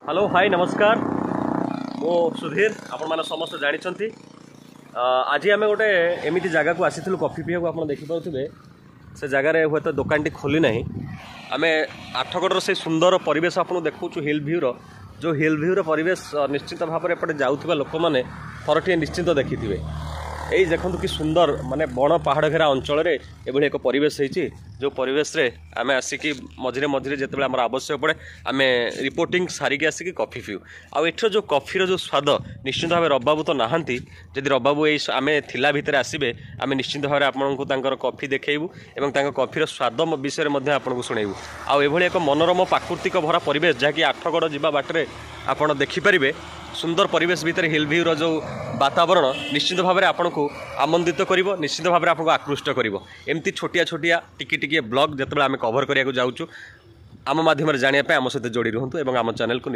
hello hi नमस्कार मो सुधीर आपण मैंने समस्त जानते आज आम गोटे एमती जगह को आसी कॉफी पीवा आप देखिपे से जगार हे तो दुकान टी खोली ना आम आठगढ़ से सुंदर परिवेश आपको देखु हिल भ्यूर जो हिल भ्यूर परिवेश निश्चित भाव में एपटे जाऊा लोक मैंने थरटे निश्चित देखी यही देखूँ कि सुंदर माने बण पहाड़ घेरा अंचल एभली एक परिवेश होती जो परिवेश रे आम आसिक मझे मझे जो आम आवश्यक पड़े आम रिपोर्टिंग सारिकी आसिक कॉफी पीऊ आठर जो कॉफीर जो स्वाद निश्चित भाव रबाबू तो नहांती जदि रबाबू ये आम थिला भितर आसबे आम निश्चित भाव आपको कॉफी देखू और कॉफीर स्वाद विषय में आपको शुणेबू आभली एक मनोरम प्राकृतिक भरा परिवेश जहाँकि आठगढ़ जावा बाटे आप देखिपारे सुंदर परिवेश भितर हिल भ्यूर जो वातावरण निश्चित भाव में आपको आमंदित कर निश्चित भाव में आपको आकृष्ट कर एमती छोटिया छोटिया टिकी टिकी ब्लॉग जो आम कवर करने जाऊँ आम माध्यम जानापी आम सहित जोड़ी रुहतु और आम चैनल को